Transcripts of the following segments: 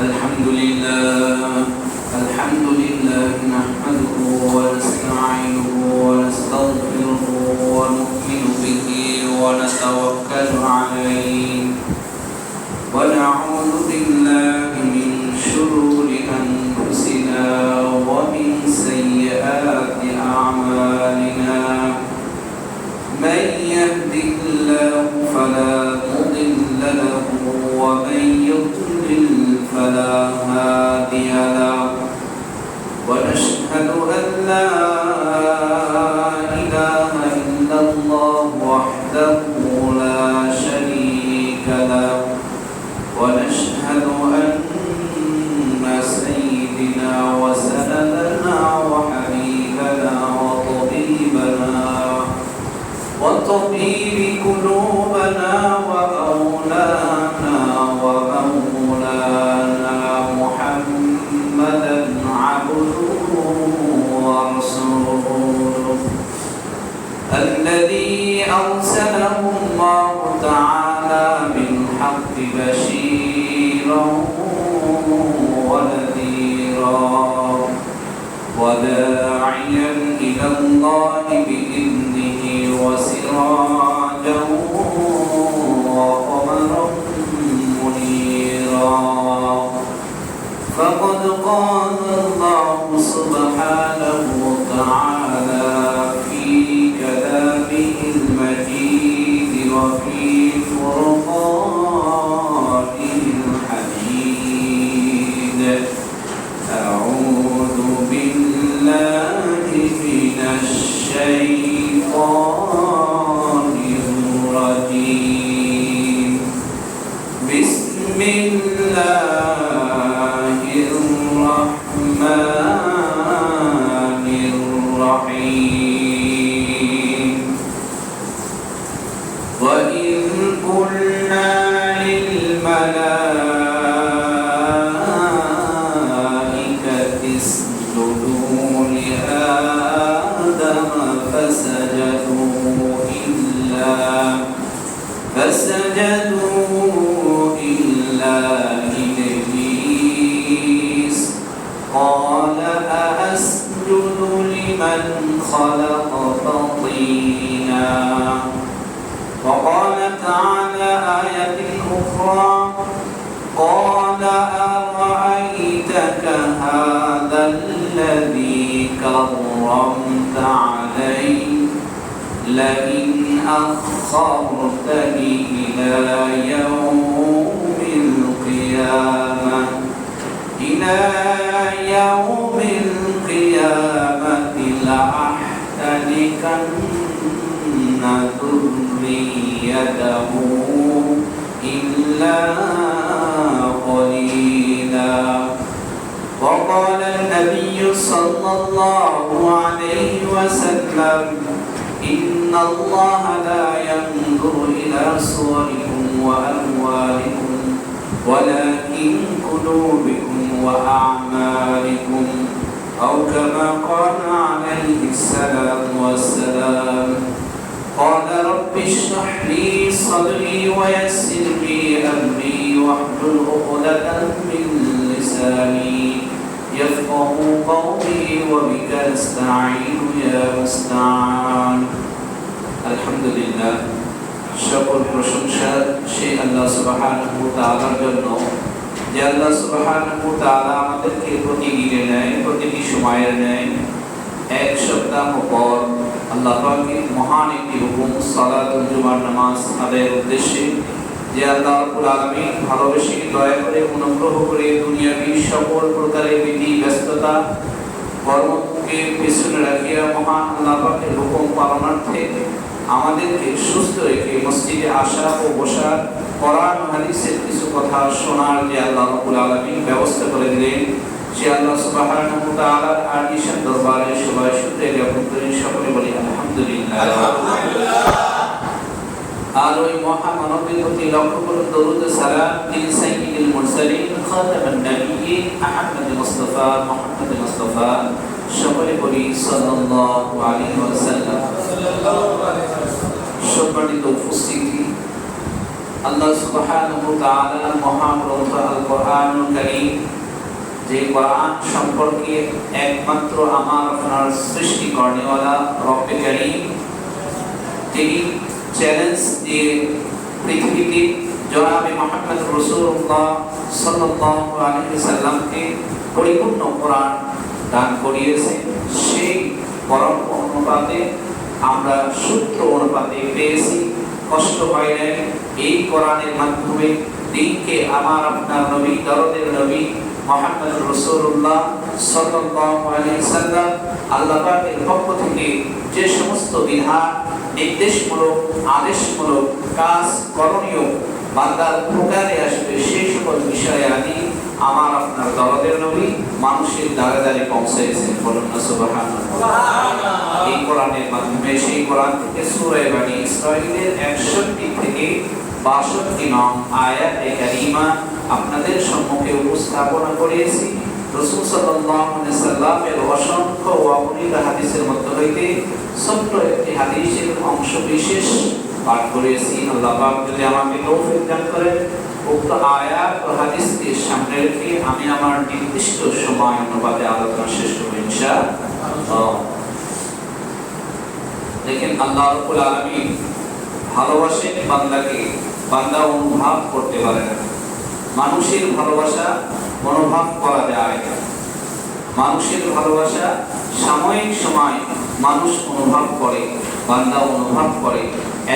الحمد لله نحمده ونستعينه ونستغفره ونؤمن به ونتوكل عليه ونعوذ بالله من شرور أنفسنا ومن سيئات أعمالنا من يهده الله فلا مضل له ومن يضلل فلا هادي له ونشهد أن لا إله إلا الله وحده لا شريك له ونشهد أن سيدنا وسندنا وحبيبنا وطبيب قلوبنا ومولانا محمدا عبده ورسوله الذي أرسله الله تعالى بالحق بشيرا ونذيرا وداعيا إلى الله بإذنه وسراجا وقمرا منيرا فقد قال الله سبحانه وتعالى في كلامه المجيد وفي فرقانه الحميد أعوذ بالله من الشيطان الرجيم بسم الله الرحمن الرحيم وإذ قلنا للملائكة اسجدوا لآدم فسجدوا إلا إبليس قال أأسجد لمن خلقت طينا وقال تعالى آية أخرى قال أرأيتك هذا الذي كرمت عليه لئن أخرتني إلى يوم القيامة لأحتنكن ذريته إلا قليلا وقال النبي صلى الله عليه وسلم إن الله لا ينظر إلى صوركم وأموالكم ولكن قلوبكم وأعمالكم أو كما قال عليه الصلاة والسلام قال رب اشرح لي صدري ويسر لي أمري واحلل عقدة من لساني يفقه قولي وبك نستعين يا مستعان الحمد لله সকল প্রশংসা সেই আল্লাহ সুবহানাহু ওয়া তাআলার জন্য যে আল্লাহ সুবহানাহু ওয়া তাআলা আমাদেরকে প্রতিদিনের ন্যায় প্রতিটি সময়ের ন্যায় এক সপ্তাহ পর আল্লাহ পাকের মহান একটি হুকুম সালাতুল জুমার নামাজ আদায়ের উদ্দেশ্যে যে আল্লাহ রাব্বুল আলামিন ভালোবেসে দয়া করে অনুগ্রহ করে দুনিয়াবি সকল প্রকারের বিধি ব্যস্ততা কর্মকে পিছনে রাখিয়া মহান আল্লাহ পাকের হুকুম পালনার্থে আমাদেরকে সুস্থ রেখে মসজিদে আসা ও বসার কোরআন হাদিসের কিছু কথা শোনার যে আল্লাহ রাব্বুল আলামিন ব্যবস্থা করে দিলেন সে আল্লাহ সুবহানাহু ওয়া তাআলার আরশের দরবারে সবাই শুকরিয়া জ্ঞাপন করি সকলে বলি আলহামদুলিল্লাহ আর ওই মহামানবের প্রতি লক্ষ্য করে দরুদ সালাম দিন সাইয়্যিদুল মুরসালিন খাতামান নবিয়্যিন আহমদ মুস্তাফা সকলে বলি সাল্লাল্লাহু আলাইহি ওয়াসাল্লাম। সম্মানিত উপস্থিতি আল্লাহ সুবহানাহু ওয়া তাআলার মহাগ্রন্থ আল কোরআনুল কারীম, যে কোরআন সম্পর্কে একমাত্র আমার আপনার সৃষ্টি করনেওয়ালা রব্বে কারীম তিনি চ্যালেঞ্জ দিয়ে পৃথিবীতে জনাবে মুহাম্মদ রাসূলুল্লাহ সাল্লাল্লাহু আলাইহি সাল্লামকে পরিপূর্ণ কোরআন দান করিয়েছেন। সেই পরম অনুপাতে আমরা সূত্র অনুপাতে পেয়েছি, কষ্ট হয় নাই। এই কোরআনের মাধ্যমে দিনকে আমার আপনার নবী, দরদের নবী মুহাম্মদ রাসূলুল্লাহ সাল্লাল্লাহু আলাইহি সাল্লাম আল্লাহ পাকের পক্ষ থেকে যে সমস্ত বিধান, নির্দেশমূলক, আদেশমূলক কাজ করণীয় বান্দার উপকারে আসবে, সেই সকল বিষয়ে আদি আমার আপনার দরদের নবী মানুষের দ্বারে দ্বারে পৌঁছেছেন। বলুন না সুবহানাল্লাহ। এই কোরআনের মাধ্যমে, সেই কোরআন থেকে সূরা বনী ইসরাঈলের 61 থেকে 62 নং আয়াতে কারিমা আপনাদের সম্মুখে উপস্থাপনা করেছি। রাসূল সাল্লাল্লাহু আলাইহি সাল্লামের অসংখ্য অগণিত হাদিসের মধ্য হইতে ছোট্ট একটি হাদিসের অংশ বিশেষ পাঠ করেছি। আল্লাহ পাক যদি আমাকে তৌফিক দান করেন, উক্ত আয়াত ও হাদিসকে সামনে রেখে আমি আমার নির্দিষ্ট সময় অনুপাতে আলোচনা শেষ করব ইনশাআল্লাহ। দেখেন, আল্লাহ রাব্বুল আলামিন ভালোবাসেন বান্দাকে, বান্দা অনুভব করতে পারে না। মানুষের ভালোবাসা অনুভব করা যায় না। মানুষের ভালোবাসা সাময়িক সময় মানুষ অনুভব করে, বান্দা অনুভব করে।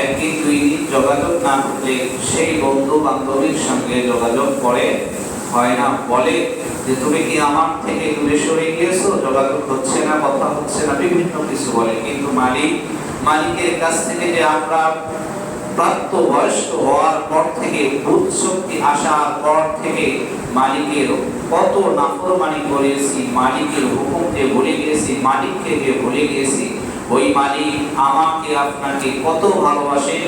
একদিন দুই দিন যোগাযোগ না করলে সেই বন্ধু বান্ধবীর সঙ্গে যোগাযোগ করে হয় না, বলে যে তুমি কি আমার থেকে দূরে সরে গিয়েছো, যোগাযোগ হচ্ছে না, কথা হচ্ছে না, বিভিন্ন কিছু বলে। কিন্তু মালিকের কাছ থেকে যে আমরা প্রাপ্তবয়স্ক হওয়ার পর থেকে, বুদ্ধ শক্তি আসার পর থেকে মালিকের কত নাফরমানি করেছি, মালিকের হুকুম যে ভুলে গিয়েছি, মালিককে যে ভুলে গিয়েছি, ওই মালিক আমাকে আপনাকে কত ভালোবাসে।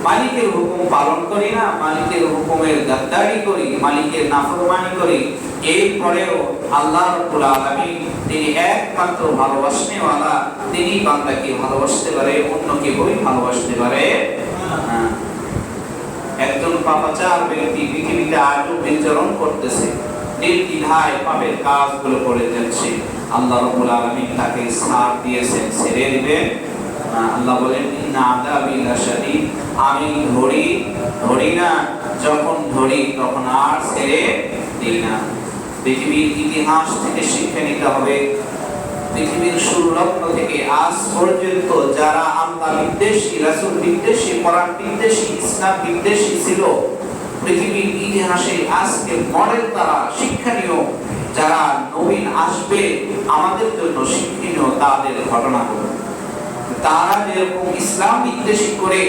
মালিকের হুকুম পালন করি না, মালিকের হুকুমের গাদ্দারি করি, মালিকের নাফরমানি করি। এরপরেও আল্লাহ রাব্বুল আলামিন তিনি একমাত্র ভালোবাসনেওয়ালা, তিনি বান্দাকে ভালোবাসতে পারে, অন্য কেউই ভালোবাসতে পারে না। একজন পাপাচার ব্যক্তি পৃথিবীতে আজও বিচরণ করতেছে, নির্দ্বিধায় পাপের কাজগুলো করে যাচ্ছে। আল্লাহ রাব্বুল আলামিন তাকে ছাড় দিয়েছেন, ছেড়ে দিবেন না। আল্লাহ বলেন ইন্না আযাবি লাশাদীদ, আমি ধরি না, যখন ধরি তখন আর ছেড়ে দিই না। পৃথিবীর ইতিহাস থেকে শিক্ষা নিতে হবে। পৃথিবীর শুরু লগ্ন থেকে আজ পর্যন্ত যারা আল্লাহ বিদ্বেষী, রাসূল বিদ্বেষী, কোরআন বিদ্বেষী, ইসলাম বিদ্বেষী ছিল, পৃথিবীর ইতিহাসে আজকে মডেল তারা, শিক্ষণীয় যারা নবীন আসবে আমাদের জন্য শিক্ষণীয় তাদের ঘটনাগুলো। তারা যেরকম ইসলাম বিদ্বেষী করে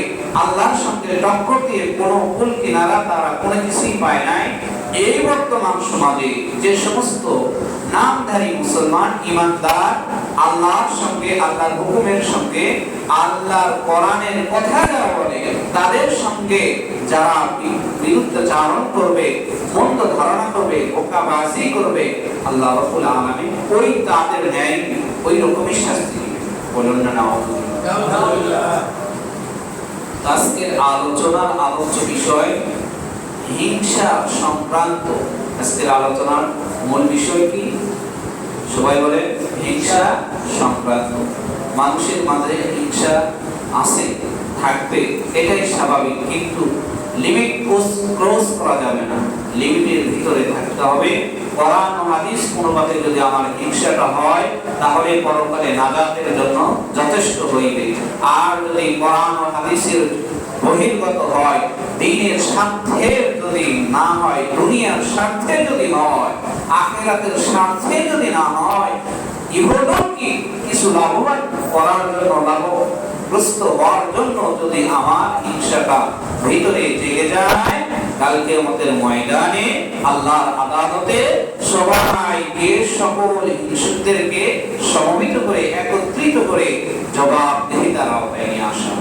আল্লাহর সঙ্গে টক্কর দিয়ে কোনো কুল কিনারা তারা কোনো কিছুই পায় নাই। এই বর্তমান সমাজে যে সমস্ত নামধারী মুসলমান ইমানদার আল্লাহর সঙ্গে, আল্লাহর হুকুমের সঙ্গে, আল্লাহর কোরআনের কথা যারা বলে, তাদের সঙ্গে যারা বিরুদ্ধাচরণ করবে, মন্দ ধারণা করবে, ধোঁকাবাজি করবে, আল্লাহ রাব্বুল আলামিন ওই তাদের ন্যায় ওই রকমই শাস্তি বলুন না নাউযুবিল্লাহ। আজকের আলোচনার আলোচ্য বিষয় হিংসা সংক্রান্ত। আজকের আলোচনার মূল বিষয় কি? সবাই বলে হিংসা সংক্রান্ত। মানুষের মাঝে হিংসা আছে, থাকবে, এটাই স্বাভাবিক, কিন্তু লিমিট ক্রস করা যাবে না, লিমিটের ভিতরে থাকতে হবে। কোরআন ও হাদিস অনুপাতে যদি আমার হিংসাটা হয় তাহলে পরকালে নাজাতের জন্য যথেষ্ট হইবে। আর যদি কোরআন ও হাদিসের বহির্গত হয়, দ্বীনের স্বার্থে যদি না হয়, দুনিয়ার স্বার্থে যদি হয়, আখিরাতের স্বার্থে যদি না হয়, ইহলোকে কিছু লাভবান করার জন্য, লাভগ্রস্ত হওয়ার জন্য যদি আমার হিংসাটা ভিতরে জেগে যায়, কালকে আমাদের ময়দানে আল্লাহর আদালতে সবাই গিয়ে সকল হিংসুকদেরকে সমবেত করে, একত্রিত করে জবাবদিহিতার আওতায় নিয়ে আসা।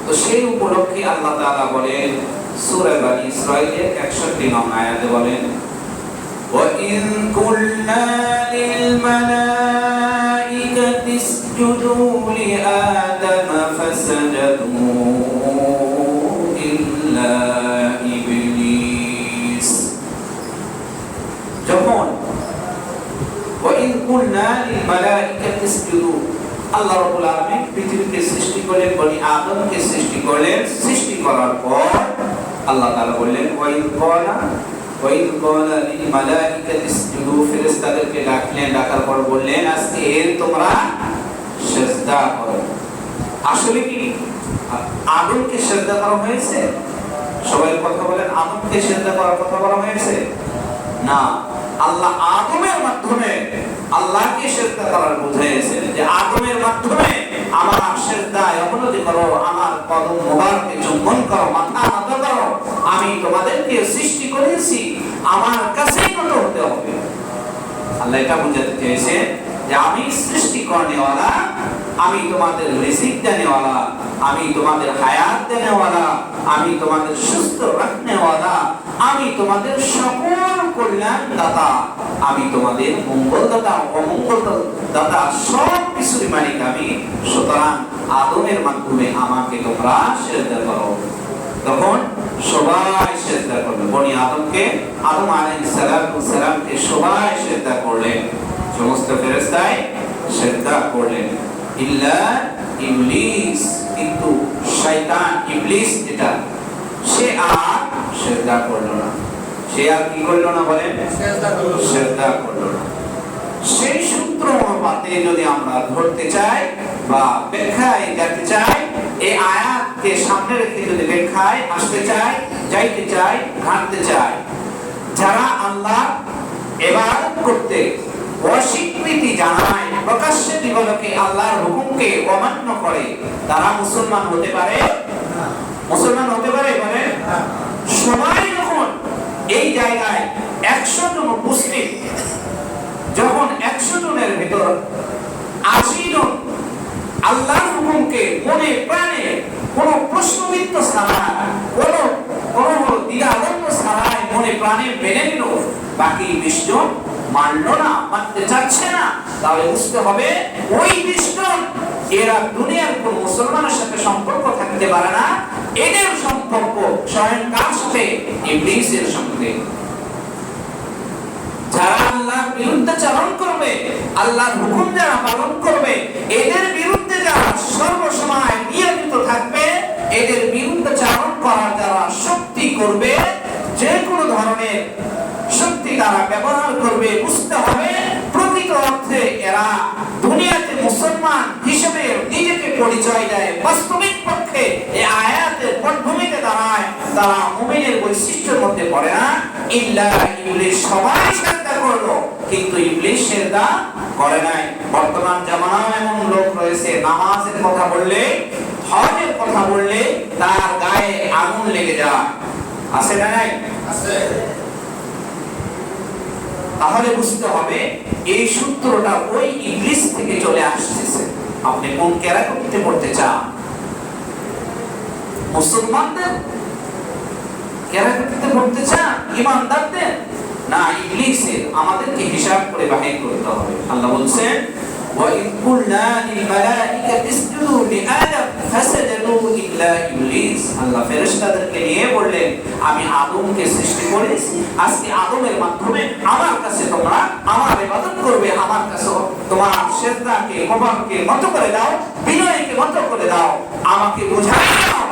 তো সেই উপলক্ষে আল্লাহ তাআলা বলেন সূরা বনী ইসরাঈলের 61 নং আয়াতে বলেন, ওয়া ইন কুল্লা লিল মালাইকাতি ইসজুদু লি আদাম ফাসাজাদু মালাইকাতি ইসজুদু, আল্লাহ রাব্বুল আলামিন পৃথিবীকে সৃষ্টি করলেন, বনি আদমকে সৃষ্টি করলেন। সৃষ্টি করার পর আল্লাহ তাআলা বললেন ওয়াইদ ক্বালা লিল মালাইকাতি ইসজুদু, ফেরেশতাদেরকে ডাকলেন, ডাকার পর বললেন আজকে তোমরা সিজদা করো। আসলে কি আদমকে সিজদা করা হয়েছে? সবাই কথা বলেন, আদমকে সিজদা করার কথা বলা হয়েছে না। আল্লাহ আদমের মাধ্যমে আল্লাহকে সিজদা করার বুঝাইছেন যে আদমের মাধ্যমে আমার সিজদায় অবনতি করো, আমার কদম মোবারকে চুম্বন করো, মাথা নত করো। আমি তোমাদেরকে সৃষ্টি করেছি, আমার কাছেই নত হতে হবে। আল্লাহ এটা বুঝাতে চেয়েছে যে আমি সৃষ্টি করনেওয়ালা, আমি তোমাদের রিজিক দেনেওয়ালা, আমি তোমাদের হায়াত দেনেওয়ালা, আমি তোমাদের সুস্থ রাখনেওয়ালা, আমি তোমাদের সকল কল্যাণ দাতা, আমি তোমাদের মঙ্গল দাতা, অমঙ্গল দাতা, সব কিছুর মালিক আমি। সুতরাং আদমের মাধ্যমে আমাকে তোমরা সিজদা করো। তখন সবাই সিজদা করবে। বনি আদমকে, আদম আলাইহিস সালামকে সবাই সিজদা করলেন, সমস্ত ফেরেশতায় সিজদা করলেন, ইল্লা ইবলিস, কিন্তু শয়তান ইবলিস যেটা, সে আর সিজদা করলো না। সে আর কি করলো না বলেন? সিজদা করলো না। সেই সূত্র অনুপাতে যদি আমরা ধরতে চাই বা ব্যাখ্যায় যেতে চাই, এই আয়াতকে সামনে রেখে যদি ব্যাখ্যায় আসতে চাই, যাইতে চাই, ঘাটতে চাই, যারা আল্লাহ ইবাদত করতে অস্বীকৃতি জানায়, প্রকাশ্যে দিবালোকে আল্লাহর হুকুমকে অমান্য করে, তারা মুসলমান হতে পারে? মুসলমান হতে পারে বলেন? সবাই যখন এই জায়গায় 100 জন মুসলিম, যখন 100 জনের ভিতর 80 জন আল্লাহর হুকুমকে মনে প্রাণে কোনো প্রশ্নবিদ্ধ ছাড়া, কোনো দ্বিধাদ্বন্দ্ব ছাড়াই মনে প্রাণে মেনে নিল, বাকি 20 জন মানলো না, মানতে চাচ্ছে না, তাহলে বুঝতে হবে ওই 20 জন এরা দুনিয়ার কোন মুসলমানের সাথে সম্পর্ক থাকতে পারে না। এদের সম্পর্ক স্বয়ং কার সাথে? ইবলিসের সঙ্গে। যারা আল্লাহর বিরুদ্ধে চারণ করবে, আল্লাহর হুকুম যারা পালন করবে, এদের বিরুদ্ধে যারা সর্বসময় নিয়োজিত থাকবে, এদের বিরুদ্ধে চারণ করার যারা শক্তি করবে, যে কোনো ধরনের শক্তি তারা ব্যবহার করবে, বুঝতে হবে প্রকৃত অর্থে এরা দুনিয়াতে মুসলমান হিসেবে নিজেকে পরিচয় দেয়, বাস্তবিক পক্ষে এই আয়াতের পটভূমিতে দাঁড়ায়, তারা মুমিনের বৈশিষ্ট্যের মধ্যে পড়ে না। ইল্লা ইবলিস, সবাই সিজদা করলো কিন্তু ইবলিস সিজদা করে নাই। বর্তমান জামানায় এমন লোক রয়েছে, নামাজের কথা বললে, হজের কথা বললে তার গায়ে আগুন লেগে যায়, আছে না নাই? আছে। তাহলে বুঝতে হবে এই সূত্রটা ওই ইবলিস থেকে চলে আসছে। আপনি কোন ক্যারাকটিতে পড়তে চান? মুসলমানদের ক্যারাকটিতে পড়তে চান, ঈমানদারদের, না ইবলিসের? আমাদেরকে হিসাব করে বাহির করতে হবে। আল্লাহ বলছেন وَإِذْ قُلْنَا لِلْمَلَائِكَةِ اسْجُدُوا لِآدَمَ فَسَجَدُوا إِلَّا إِبْلِيسَ, আল্লাহ ফেরেশতাদেরকে নিয়ে বললেন আমি আদমকে সৃষ্টি করেছি, আজকে আদমের মাধ্যমে আমার কাছে তোমরা আমার ইবাদত করবে, আমার কাছে তোমার সিজদাকে কবরকে মত করে দাও, বিনয়কে মত করে দাও, আমাকে বোঝাই দাও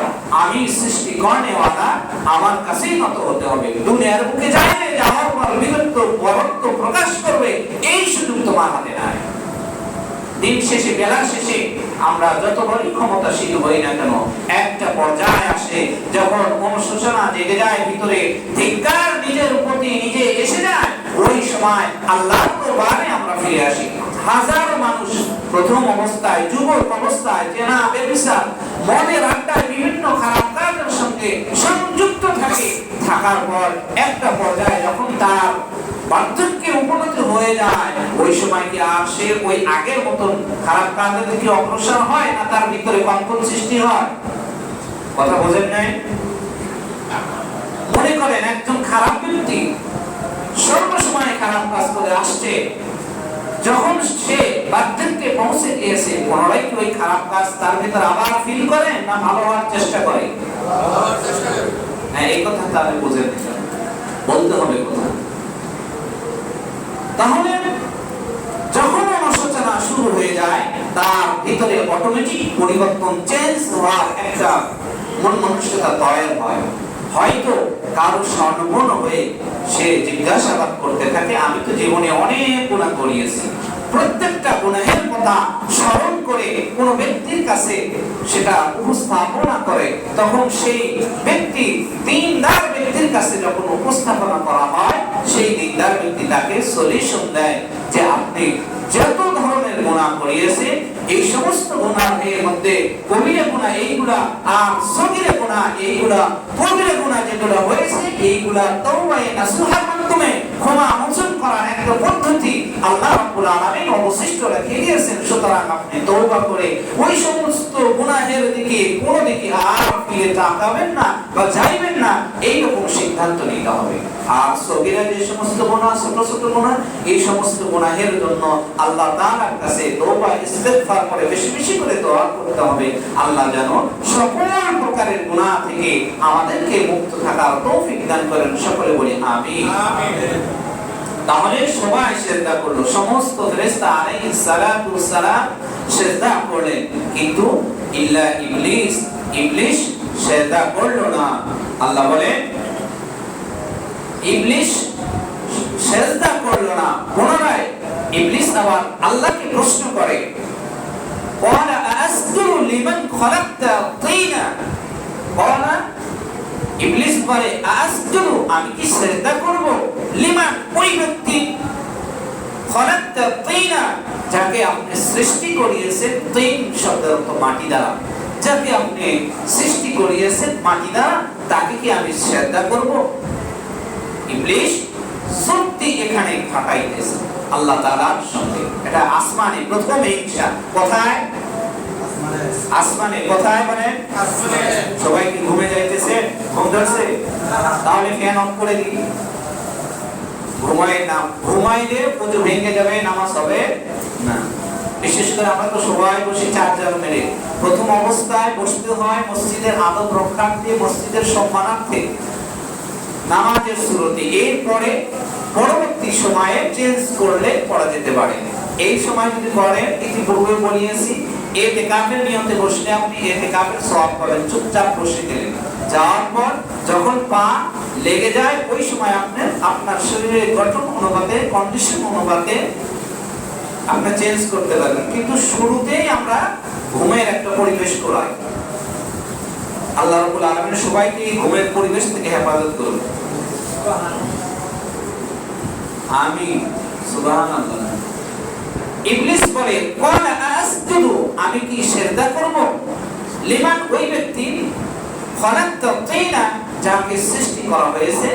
আমি সৃষ্টি করনেওয়ালা, আমার কাছেই মত হতে হবে। দুনিয়ার বুকে যাইবে, যাওয়ার পর বিরক্ত বরত্ব প্রকাশ করবে, এই সুযোগ তোমার হাতে নাই। দিন শেষে, বেলা শেষে আমরা যত বড়ই ক্ষমতাশীল হই না কেন, একটা পর্যায়ে আসে যখন অনুশোচনা জেগে যায় ভিতরে, ধিক্কার নিজের প্রতি নিজে এসে যায়, ওই সময় আল্লাহর দরবারে আমরা ফিরে আসি। হাজারো মানুষ প্রথম অবস্থায়, যুবক অবস্থায় জেনা, ব্যভিচার, মদের আড্ডায়, বিভিন্ন খারাপ কাজের সঙ্গে সংযুক্ত থাকে, থাকার পর একটা পর্যায়ে যখন তার বার্ধক্যে উপনীত হয়ে যায়, ওই সময় কি আর সে ওই আগের মতন খারাপ কাজের দিকে অগ্রসর হয়, না তার ভিতরে কম্পন সৃষ্টি হয়? কথা বোঝেন নাই? মনে করেন একজন খারাপ ব্যক্তি সর্বসময় খারাপ কাজ করে আসছে, যখন সে বার্ধক্যে পৌঁছে গিয়েছে, পুনরায় কি ওই খারাপ কাজ তার ভিতরে আবার ফিল করে, না ভালো হওয়ার চেষ্টা করে? হ্যাঁ, এই কথা তাহলে বুঝে বলতে হবে কথা। তাহলে যখন অনুশোচনা তার ভিতরে অটোমেটিক পরিবর্তন, চেঞ্জ হওয়ার একটা মন মানসিকতা তৈরি হয়। হয়তো কারো স্বর্ণপূর্ণ হয়ে সে জিজ্ঞাসাবাদ করতে থাকে, আমি তো জীবনে অনেক গুনাহ করিয়েছি, প্রত্যেকটা গুনাহের কথা স্মরণ করে কোন ব্যক্তির কাছে সেটা উপস্থাপনা করে, তখন সেই ব্যক্তি দিনদার ব্যক্তির কাছে যখন উপস্থাপনা করা হয়, সেই দিনদার ব্যক্তি তাকে সলিউশন দেয় যে আপনি যত ধরনের গুনাহ করিয়েছে, এই সমস্ত গুনাহের মধ্যে কবিরা গুনাহ এইগুলা, আর সগীরা গুনাহ এইগুলা, কবিরা গুনাহ যেগুলো হয়েছে এইগুলা তওবায়ে নাসুহার মাধ্যমে ক্ষমা মোচন করার একটা পদ্ধতি আল্লাহ রাব্বুল আলামিন অবশিষ্ট রেখে দিয়েছেন। সুতরাং আপনি তওবা করে ওই সমস্ত গুনাহের দিকে কোনো দিকে আর ফিরে তাকাবেন না বা যাইবেন না, এইরকম সিদ্ধান্ত নিতে হবে। আর সগীরা যে সমস্ত গুনাহ, ছোট ছোট গুনাহ, এই সমস্ত গুনাহের জন্য আল্লাহ তাআলার কাছে তওবা ইস্তিগফার করে বেশি বেশি করে দোয়া করতে হবে, আল্লাহ যেন সকল প্রকারের গুনাহ থেকে আমাদেরকে মুক্ত থাকার তৌফিক দান করেন। সকলে বলি আমিন। তাহলে সবাই সিজদা করলো, সমস্ত ফেরেশতা আলাইহিস সালাতু ওয়াস সালাম সিজদা করলেন, কিন্তু ইল্লা ইবলিস, ইবলিস সিজদা করলো না। আল্লাহ বলে ইবলিস সিজদা করলো না। পুনরায় ইবলিস আবার আল্লাহকে প্রশ্ন করে, ক্বালা আসজুদু লিমান খালাকতা তিনা, ক্বালা ইবলিস বলে আসজুদু, আমি কি সিজদা করব, লিমান ওই ব্যক্তি, খালাকতা তিনা যাকে আপনি সৃষ্টি করিয়েছেন, তিন শব্দের অর্থ মাটি দ্বারা, যাকে আপনি সৃষ্টি করিয়েছেন মাটি দ্বারা, তাকে কি আমি সিজদা করব? ইবলিস সত্যি এখানে খাটাইতেছে আল্লাহ তাআলার সঙ্গে। এটা আসমানে প্রথম হিংসা। কোথায়? আসমানে। কোথায়? মানে আসমানে। সবাই কি ঘুমে যাইতেছে? ঘুম ধরছে? তাহলে ফ্যান অফ করে দিই। ঘুমাইলে পুজো ভেঙে যাবে, নামাজ হবে না। বিশেষ করে আমরা তো সবাই বসে চার্জার মেরে, প্রথম অবস্থায় বসতে হয় মসজিদের আদব রক্ষার্থে, মসজিদের সম্মানার্থে, নামাজের শুরুতে। এরপরে পরবর্তী সময়ে চেঞ্জ করলে পড়া যেতে পারে। এই সময় যদি করেন, ইতিপূর্বে বলিয়েছি, ইতিকাফের নিয়তে বসলে আপনি ইতিকাফের সওয়াব পাবেন। চুপচাপ বসে গেলেন, যাওয়ার পর যখন পা লেগে যায়, ওই সময় আপনার শরীরের গঠন অনুপাতে, কন্ডিশন অনুপাতে আপনি চেঞ্জ করতে পারবেন। কিন্তু শুরুতেই আমরা ঘুমের একটা পরিবেশ করাই। আল্লাহ রাব্বুল আলামিন সবাইকে ঘুমের পরিবেশ থেকে হেফাজত করুন। আমিন, সুবহানাল্লাহ। ইবলিস বলে, ক্বালা আসজুদু, আমি কি সিজদা করব, লিমান ওই ব্যক্তি, খালাকতা তিনা যাকে সৃষ্টি করা হয়েছে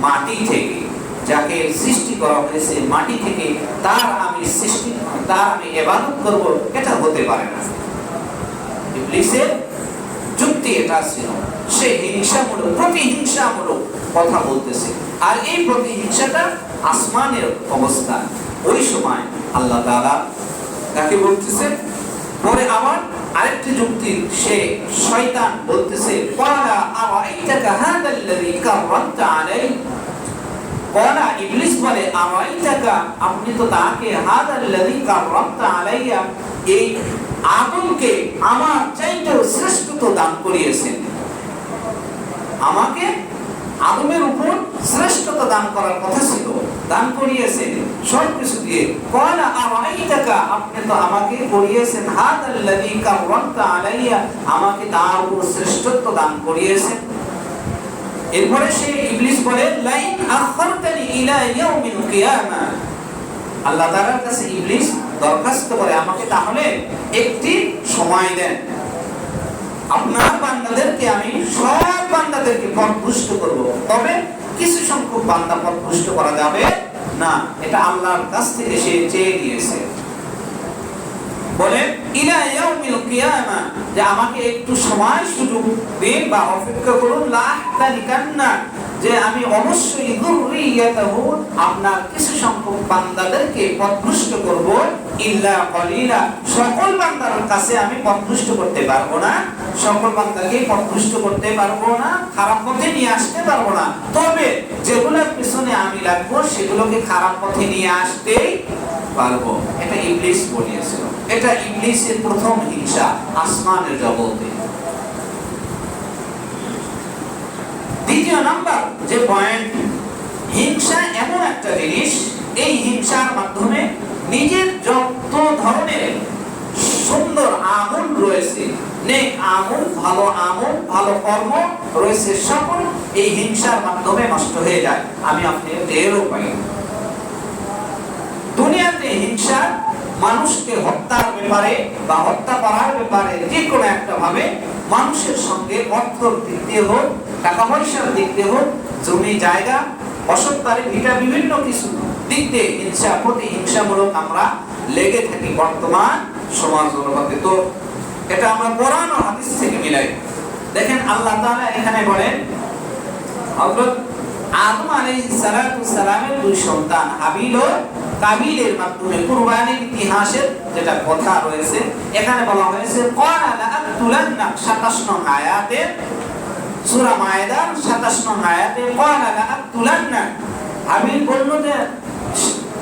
মাটি থেকে, যাকে সৃষ্টি করা হয়েছে মাটি থেকে, তার আমি ইবাদত করব, এটা হতে পারে না। ইবলিসের যুক্তি এটা ছিল, সে হিংসামূলক, প্রতিহিংসামূলক কথা বলতেছে। আর এই প্রতিহিংসাটা আসমানের অবস্থা। ওই সময় আল্লাহ তাআলা তাকে বলতেছে, পরে আবার আরেকটি যুক্তি, সে শয়তান বলতেছে, ক্বালা আরাইতাকা হাদাল্লাযী কাররামতা আলাই, ক্বালা ইবলিস বলে, আরাইতাকা, আপনি তো তাকে, হাদাল্লাযী কাররামতা আলাইয়া, এই আদমকে আমার চাইতেও শ্রেষ্ঠত্ব দান করিয়েছেন, আমাকে আদমের উপর শ্রেষ্ঠত্ব দান করার কথা ছিল, দান করিয়েছেন সবকিছু দিয়ে। ক্বালা আরাইতাকা, আপনি তো আমাকে করিয়েছেন, হাদাল্লাযী কাররামতা আলাইয়া, আমাকে তার উপর শ্রেষ্ঠত্ব দান করিয়েছেন। এরপরে সে ইবলিস বলে, লাইন আখারতানি ইলা ইয়াউমিল কিয়ামা, আল্লাহ তাআলার কাছে ইবলিস দরখাস্ত করে, আমাকে তাহলে একটি সময় দেন, আপনার বান্দাদেরকে আমি সব বান্দাদেরকে পথভ্রষ্ট করব, তবে কিছু সংখ্যক বান্দা পথভ্রষ্ট করা যাবে না। এটা আল্লাহর কাছ থেকে সে চেয়ে নিয়েছে। বলে ইলা ইয়াউমিল কিয়ামা, যে আমাকে একটু সময় সুযোগ দিন বা অপেক্ষা করুন, লাহতালিকান্না, যে আমি অবশ্যই যুররিয়াতাহু, আপনার কিছু সংখ্যক বান্দাদেরকে পথভ্রষ্ট করব, ইল্লা কলিলা, সকল বান্দার কাছে আমি পথভ্রষ্ট করতে পারবো না, সকল বান্দাকে পথভ্রষ্ট করতে পারবো না, খারাপ পথে নিয়ে আসতে পারবো না, তবে যেগুলোর পিছনে আমি লাগবো সেগুলোকে খারাপ পথে নিয়ে আসতেই পারবো। এটা ইবলিস বলিয়েছিল। এটা ইবলিসের প্রথম হিংসা আসমানের জগতে। দ্বিতীয় নাম্বার যে পয়েন্ট, হিংসা এমন একটা জিনিস, এই হিংসার মাধ্যমে নিজের যত ধরনের সুন্দর আমল রয়েছে, নেক আমল, ভালো কর্ম রয়েছে, সকল এই হিংসার মাধ্যমে নষ্ট হয়ে যায়। আমি আপনি টেরও পাই। দুনিয়াতে হিংসা মানুষকে হত্যার ব্যাপারে বা হত্যা করার ব্যাপারে যে কোনো একটা ভাবে মানুষের সঙ্গে অর্থর দিক দিয়ে হোক, টাকা পয়সার দিক দিয়ে হোক, জমি জায়গা, বসতবাড়ি ভিটা, বিভিন্ন কিছু দিক দিয়ে প্রতিহিংসামূলক আমরা লেগে থাকি বর্তমান সমাজ জগতে। তো এটা আমরা কোরআন ও হাদিস থেকে মিলাই। দেখেন আল্লাহ তাআলা এখানে বলেন, হযরত আদম আলাইহিস সালামের দুই সন্তান হাবিল ও কাবিলের মাধ্যমে কুরবানির ইতিহাসের যেটা কথা রয়েছে, এখানে বলা হয়েছে ক্বালা লাআতুলান্না ২৭ নং আয়াতে, সূরা মায়েদার ২৭ নং আয়াতে ক্বালা লাআতুলান্না, হাবিল বলল যে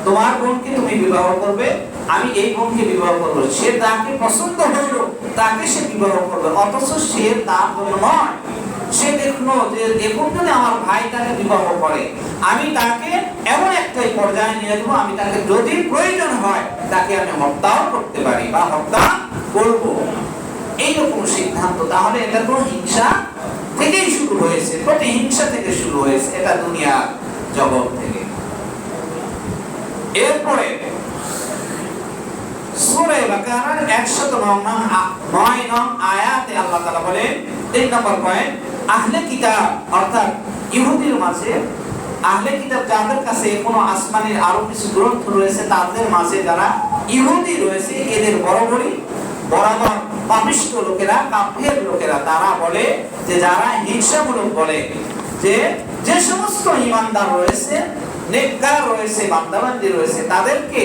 তোমার বোনকে তুমি বিবাহ করবে, আমি এই বোনকে বিবাহ করব। সে তাকে পছন্দ হইল, তাকে সে বিবাহ করবে, অথচ সে তার জন্য নয়। সে দেখলো যে এখন যদি আমার ভাই তাকে বিবাহ করে, আমি তাকে এমন একটা পর্যায়ে নিয়ে যাবো, আমি তাকে যদি প্রয়োজন হয় তাকে আমি হত্যাও করতে পারি বা হত্যা করব, এইরকম সিদ্ধান্ত। তাহলে এটা তো হিংসা থেকেই শুরু হয়েছে, প্রতিহিংসা থেকে শুরু হয়েছে, এটা দুনিয়ার জগৎ থেকে। এরপরে সূরা বাকারার ১০৯ নং আয়াতে আল্লাহ তাআলা বলেন, ৩ নম্বর পয়েন্ট, আহলে কিতাব অর্থাৎ ইহুদির মাঝে, আহলে কিতাব যাদের কাছে কোনো আসমানের আরো কিছু গ্রন্থ রয়েছে, তাদের মাঝে যারা ইহুদি রয়েছে, এদের বরাবর পাপিষ্ঠ লোকেরা, কাফের লোকেরা, তারা বলে যে যারা হিংসামূলক বলে যে সমস্ত ঈমানদার রয়েছে, নেককার রয়েছে, বান্দাবান্দি রয়েছে, তাদেরকে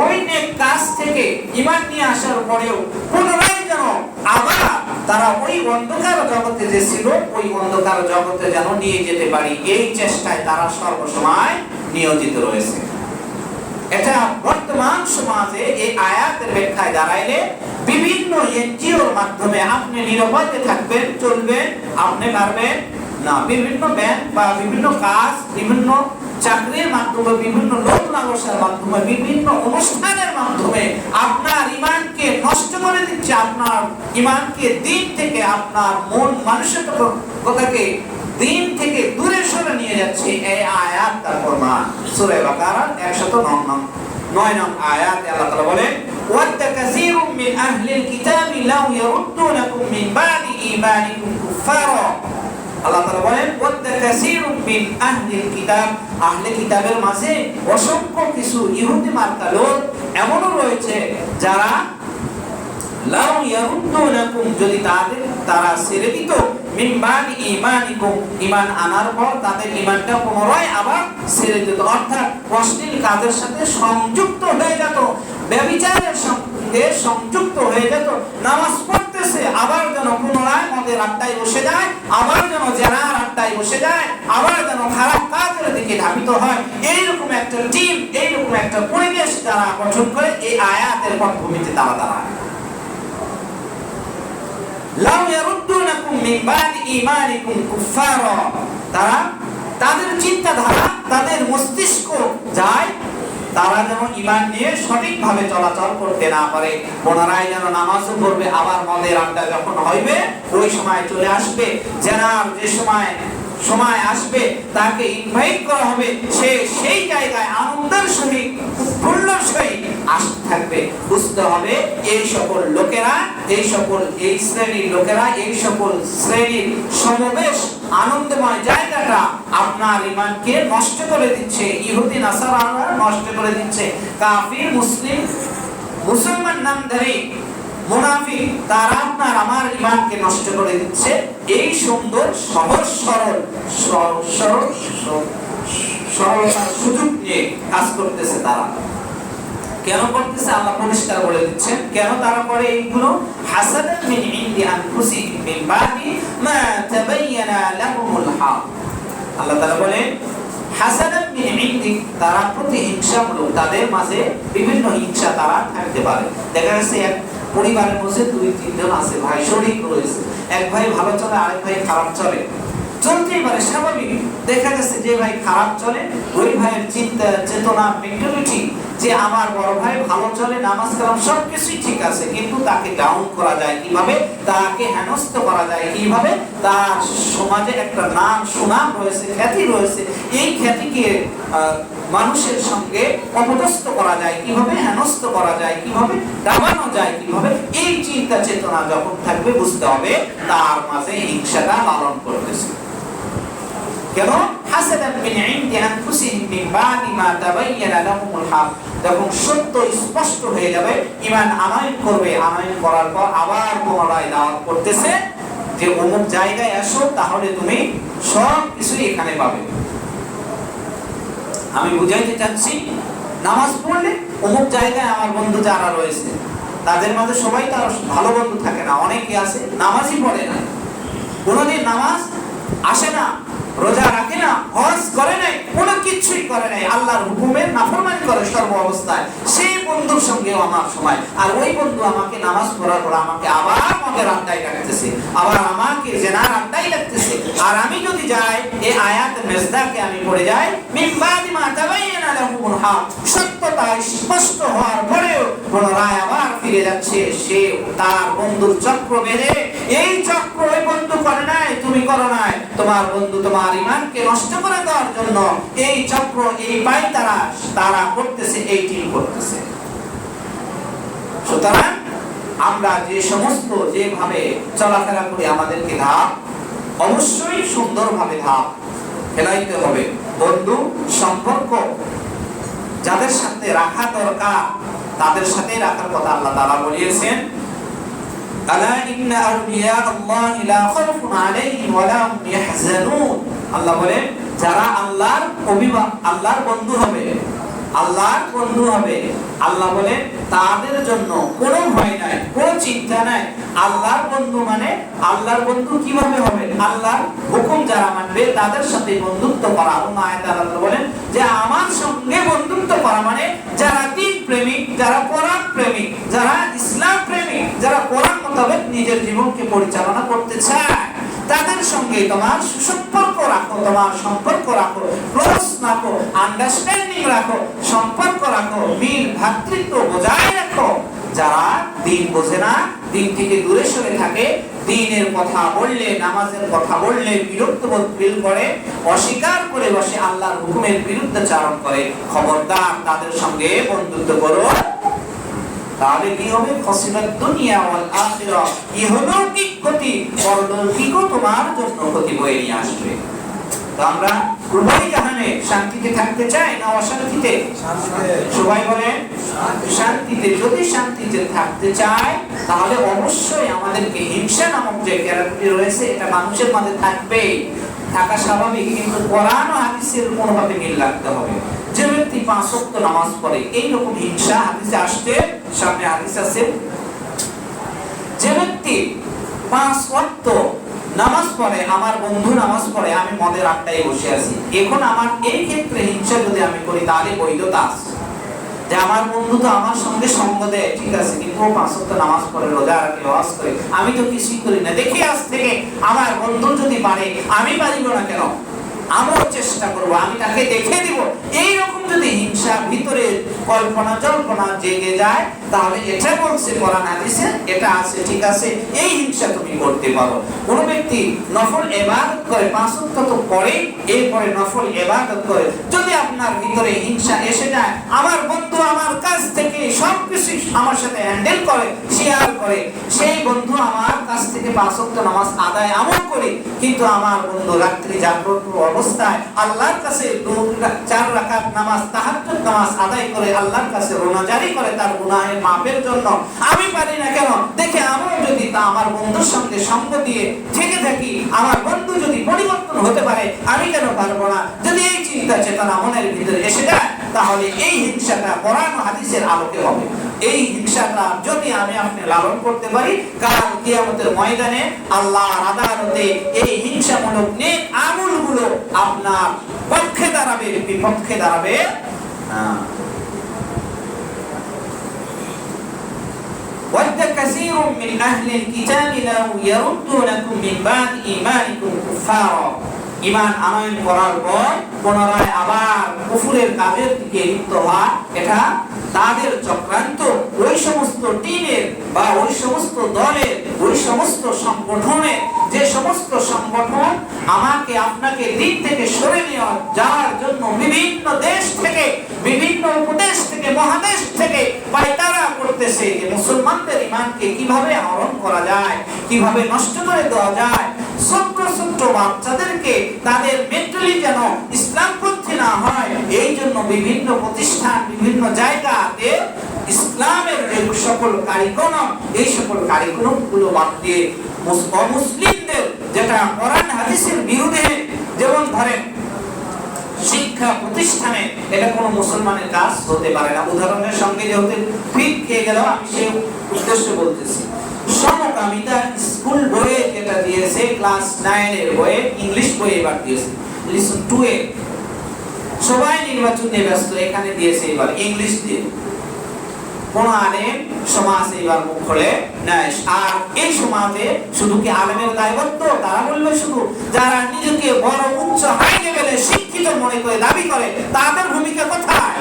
ওই নেক কাজ থেকে ঈমান নিয়ে আসার পরেও পুনরায় যেন আবার তারা ওই অন্ধকার জগতে যে ছিল, ওই অন্ধকার জগতে যেন নিয়ে যেতে পারি, এই চেষ্টায় তারা সর্বসময় নিয়োজিত রয়েছে। এটা বর্তমান সমাজে এই আয়াতের ব্যাখ্যায় দাঁড়াইলে বিভিন্ন এনজিওর মাধ্যমে আপনি নিরাপদে থাকবেন, চলবেন, আপনি পারবেন না। বিভিন্ন ব্যাংক বা বিভিন্ন কাজ, বিভিন্ন চাকরির মাধ্যমে, বিভিন্ন লোক লালসার মাধ্যমে, বিভিন্ন অনুষ্ঠানের মাধ্যমে আপনার ঈমানকে নষ্ট করে দিচ্ছে, আপনার ঈমানকে দিন থেকে, আপনার মন মানসিকতাকে দিন থেকে দূরে সরে নিয়ে যাচ্ছে। এই আয়াত তার প্রমাণ। সূরা বাকারা ১০৯ নং আয়াতে আল্লাহ তাআলা বলেন, ওয়াদ্দা কাসীরুম মিন আহলিল কিতাবি লাউ ইয়ারুদ্দুনাকুম মিন বাদি ঈমানিকুম কুফারা। আল্লাহ তাআলা বলেন, ওয়াদ্দা কাসীরুম মিন আহলিল কিতাব, আহলে কিতাবের মাঝে অসংখ্য কিছু ইহুদি মার্কা লোক এমনও রয়েছে যারা লাউ ইয়ারুদ্দুনাকুম, যদি তারা ছেড়ে দিত, মিন বাদি ঈমানিকুম, ঈমান আনার পর তাদের ঈমানটা পুনরায় আবার ছেড়ে দিত, অর্থাৎ অশ্লীল কাজের সাথে সংযুক্ত হয়ে যেত, ব্যভিচারের সঙ্গে সংযুক্ত হয়ে যেত, নামাজ পড়তেছে আবার যেন পুনরায় মদের আড্ডায় বসে যায়, আবার যেন জেনার আড্ডায় বসে যায়, আবার যেন খারাপ কাজের দিকে ধাবিত হয়। এইরকম একটা টিম, এইরকম একটা পরিবেশ যারা গঠন করে, এই আয়াতের পটভূমিতে তারা দাঁড়ায়। লাউ ইয়ারুদ্দুনাকুম মিন বাদি ঈমানিকুম কুফারা, তারা তাদের চিন্তাধারা, তাদের মস্তিষ্ক যায়, তারা যেন ঈমান নিয়ে সঠিকভাবে চলাচল করতে না পারে, পুনরায় যেন নামাজও পড়বে, আবার মদের আড্ডা যখন হইবে ওই সময় চলে আসবে, জেনার যে সময় আসবে তাকে ইনভাইট করা হবে, সে সেই জায়গায় আনন্দের সহিত, উৎফুল্লর সহিত আসতে থাকবে। বুঝতে হবে এই সকল লোকেরা, এই শ্রেণীর লোকেরা, এই সকল শ্রেণীর সমাবেশ, আনন্দময় জায়গাটা আপনার ঈমানকে নষ্ট করে দিচ্ছে। ইহুদি নাসারারা নষ্ট করে দিচ্ছে, কাফির মুসলমান নামধারী মুনাফিক তারা আপনার আমার ঈমানকে নষ্ট করে দিচ্ছে। এই সুন্দর সহজ সরলতার সুযোগ নিয়ে কাজ করতেছে তারা। কেন করতেছে আল্লাহ পরিষ্কার বলে দিচ্ছেন, কেন তারা করে এইগুলো? হাসাদান মিন ইনদি আনফুসিহিম মিন বাদি মা তাবায়্যানা লাহুমুল হক। আল্লাহ তাআলা বলেন হাসানান মিন ইনদিক, তারা প্রতিহিংসামূলক, তাদের মাঝে বিভিন্ন হিংসা তারা থাকতে পারে। দেখা গেছে এক পরিবারের মধ্যে 2-3 জন আছে, ভাই শরীক রয়েছে, এক ভাই ভালো চলে আরেক ভাই খারাপ চলে, চলতেই পারে স্বাভাবিক। দেখা গেছে যে ভাই খারাপ চলে ওই ভাইয়ের চিন্তা চেতনা মেন্টালিটি যে আমার বড় ভাই ভালো চলে, নামাজ কালাম সবকিছুই ঠিক আছে, কিন্তু তাকে ডাউন করা যায় কিভাবে, তাকে হেনস্থ করা যায় কিভাবে, তার সমাজে একটা নাম সুনাম রয়েছে, খ্যাতি রয়েছে, এই খ্যাতিকে মানুষের সঙ্গে অপদস্থ করা যায় কিভাবে, হেনস্থ করা যায় কিভাবে, দাবানো যায় কিভাবে, এই চিন্তা চেতনা যখন থাকবে বুঝতে হবে তার মাঝে হিংসাটা লালন করতেছে। কেন? হাসাদান মিন ইনদি আনফুসিহিম মিন বাদি মা তাবায়্যানা লাহুমুল হক, যখন সত্য স্পষ্ট হয়ে যাবে ঈমান আনয়ন করবে, আনয়ন করার পর আবার পুনরায় দাওয়াত করতেছে যে অমুক জায়গায় আসো, তাহলে তুমি সব কিছু এখানে পাবে। আমি বুঝাইতে চাচ্ছি, নামাজ পড়লে অমুক জায়গায় আমার বন্ধু যারা রয়েছে তাদের মাঝে সবাই তো ভালো বন্ধু থাকে না, অনেকে আছে নামাজই পড়ে না, কোনোদিন নামাজ আসে না, রোজা রাখে না, হজ করে নাই, কোনো কিছুই করে নাই, আল্লাহর হুকুমের নাফরমানি করে সর্ব অবস্থায়, সেই বন্ধুর সঙ্গেও আমার সময়। আর ওই বন্ধু আমাকে নামাজ পড়ার পর আমাকে আবার মদের আড্ডায় রাখতেছে, আবার আমাকে জেনার আড্ডায় রাখতেছে। আর আমি যদি যাই এই আয়াত মেজদাকে আমি পড়ে যাই, মিন বাদি মা তাবায়্যানা লাহুমুল হক, সত্যতা স্পষ্ট হওয়ার পরেও পুনরায় আবার ফিরে যাচ্ছে সে তার বন্ধুর চক্র বেঁধে। এই চক্র ওই বন্ধু করে নাই, তুমি করো নাই, তোমার বন্ধু তোমার ঈমানকে নষ্ট করে দেওয়ার জন্য এই চক্র, এই পাই তারা করতেছে, এই টিম করতেছে। সুতরাং আমরা যে সমস্ত যেভাবে চলাফেরা করি আমাদেরকে ধাপ অবশ্যই সুন্দরভাবে ধাপ ফেলাইতে হবে। বন্ধু সম্পর্ক যাদের সাথে রাখা দরকার তাদের সাথে রাখার কথা আল্লাহ তাআলা বলেছেন, আলা ইন্না আউলিয়া আল্লাহি লা খাউফুন আলাইহিম ওয়া লা হুম ইয়াহজানুন। আল্লাহ বলেন যারা আল্লাহর বন্ধু হবে, আল্লাহর বন্ধু হবে, আল্লাহ বলেন তাদের জন্য কোনো ভয় নাই, কোনো চিন্তা নাই। আল্লাহর বন্ধু মানে আল্লাহর বন্ধু কিভাবে হবে? আল্লাহর হুকুম যারা মানবে তাদের সাথে বন্ধুত্ব করা। অন্য আয়াতে আল্লাহ বলেন যে আমার সঙ্গে বন্ধুত্ব করা মানে যারা দ্বীন প্রেমিক, যারা কোরআন প্রেমিক, যারা ইসলাম প্রেমিক, যারা কোরআন মোতাবেক নিজের জীবনকে পরিচালনা করতে চায়, তাদের সঙ্গে তোমার সুসম্পর্ক রাখো, তোমার সম্পর্ক রাখো, ক্লোজ রাখো, আন্ডারস্ট্যান্ডিং রাখো, সম্পর্ক রাখো, মিল ভ্রাতৃত্ব বজায় রাখো। যারা দ্বীন বোঝে না, দ্বীন থেকে দূরে সরে থাকে, দ্বীনের কথা বললে, নামাজের কথা বললে বিরক্তবোধ ফিল করে, অস্বীকার করে বসে, আল্লাহর হুকুমের বিরুদ্ধাচরণ করে, খবরদার তাদের সঙ্গে বন্ধুত্ব করো। তাহলে কি হবে? খসিরাত দুনিয়া ওয়াল আখিরা, ইহলৌকিক ক্ষতি, পরলৌকিকও তোমার জন্য ক্ষতি বয়ে নিয়ে আসবে। তো আমরা উভয় জাহানে শান্তিতে থাকতে চাই না অশান্তিতে? সবাই বলেন শান্তিতে। যদি শান্তিতে থাকতে চাই তাহলে অবশ্যই আমাদেরকে হিংসা নামক যে ক্যারেক্টারটি রয়েছে এটা মানুষের মাঝে থাকবে, থাকা স্বাভাবিক, কিন্তু কোরআন ও হাদিসের কোনোভাবে মিল রাখতে হবে। যে ব্যক্তি 5 ওয়াক্ত নামাজ পড়ে, এইরকম হিংসা হাদিসে আসছে, সামনে হাদিস আছে, যে ব্যক্তি 5 ওয়াক্ত নামাজ পড়ে, আমার বন্ধু নামাজ পড়ে, আমি মদের আড্ডায় বসে আছি, এখন আমার এই ক্ষেত্রে হিংসা যদি আমি করি তাহলে বৈধতা আছে যে আমার বন্ধু তো আমার সঙ্গে সঙ্গ দেয়, ঠিক আছে, কিন্তু 5 ওয়াক্ত নামাজ পড়ে, রোজা রাখে, ওয়াজ করে, আমি তো কিছুই করি না, দেখি আজ থেকে আমার বন্ধু যদি পারে আমি পারিব না কেন, আমিও চেষ্টা করবো, আমি তাকে দেখে দিব। এইরকম যদি হিংসা ভিতরে কল্পনা জল্পনা জেগে যায় তাহলে এটা বলছে কোরআন হাদিসে, এটা আছে, ঠিক আছে, এই হিংসা তুমি করতে পারো। কোন ব্যক্তি নফল ইবাদত করে, 5 ওয়াক্ত তো পড়ে, এরপরে নফল ইবাদত করে, যদি আপনার ভিতরে হিংসা এসে যায়, আমার বন্ধু আমার কাছ থেকে সবকিছু আমার সাথে হ্যান্ডেল করে, শেয়ার করে, সেই বন্ধু আমার কাছ থেকে 5 ওয়াক্ত নামাজ আদায় আমল করে, কিন্তু আমার বন্ধু রাত্রি জাগ্রত অবস্থায় আল্লাহর কাছে 4 রাকাত নামাজ, তাহাজ্জুদ নামাজ আদায় করে আল্লাহর কাছে রোনাজারি করে তার গুনাহের মাফের জন্য, আমি পারি না কেন? দেখে আমিও যদি তা আমার বন্ধুর সঙ্গে সঙ্গ দিয়ে থেকে থাকি, আমার বন্ধু যদি পরিবর্তন হতে পারে, আমি কেন পারবো না? যদি এই চিন্তা চেতনা মনের ভিতরে এসে যায় তাহলে এই হিংসাটা কোরআন ও হাদিসের আলোকে হবে। এই হিংসাটা যদি আমি আপনি লালন করতে পারি, কাল কিয়ামতের ময়দানে আল্লাহর আদালতে এই হিংসামূলক নেক আমলগুলো আপনার পক্ষে দাঁড়াবে, বিপক্ষে দাঁড়াবে না। وَدَّ كَثِيرٌ مِّنْ أَهْلِ الْكِتَابِ لَوْ يَرُدُّونَكُم مِّن بَعْدِ إِيمَانِكُمْ كُفَّارًا। ঈমান আনয়ন করার পর পুনরায় আবার কুফরের কাজের দিকে লিপ্ত হওয়া, এটা তাদের চক্রান্ত। ওই সমস্ত টিমের বা ওই সমস্ত দলের, ওই সমস্ত সংগঠনের, যে সমস্ত সংগঠন আমাকে আপনাকে দিক থেকে সরে নিয়ে যাওয়ার জন্য বিভিন্ন দেশ থেকে, বিভিন্ন উপদেশ থেকে, মহাদেশ থেকে পায়তারা করতেছে যে মুসলমানদের ঈমানকে কিভাবে হরণ করা যায়, কিভাবে নষ্ট করে দেওয়া যায়। ছোট্ট ছোট্ট বাচ্চাদেরকে তাদের মেন্টালি যেন ইসলামপন্থী না হয়, এই জন্য বিভিন্ন প্রতিষ্ঠান, বিভিন্ন জায়গাতে ইসলামের যে সকল কারিকুলাম, এই সকল কারিকুলাম গুলো বাদ দিয়ে অমুসলিমদের, যেটা কোরআন হাদিসের বিরুদ্ধে, যেমন ধরেন শিক্ষা প্রতিষ্ঠানে, এটা কোনো মুসলমানের কাজ হতে পারে না। উদাহরণের সঙ্গে যেহেতু ফিট খেয়ে গেল, আমি সেই উদ্দেশ্য বলতেছি। সমকামিতা স্কুল বইয়ে যেটা দিয়েছে, ক্লাস 9 এর বইয়ে, ইংলিশ বইয়ে এবার দিয়েছে, লিসন 2 এ। সবাই নির্বাচন নিয়ে ব্যস্ত, এখানে দিয়েছে এবার ইংলিশ দিয়ে। কোন আলেম সমাজ এবার মুখ খোলে নাই। আর এই সমাজে শুধু কি আলেমের দায়বদ্ধ? তারা বলবে শুধু যারা নিজেকে বড় উচ্চ হাই লেভেলে শিক্ষিত মনে করে দাবি করে, তাদের ভূমিকা কোথায়?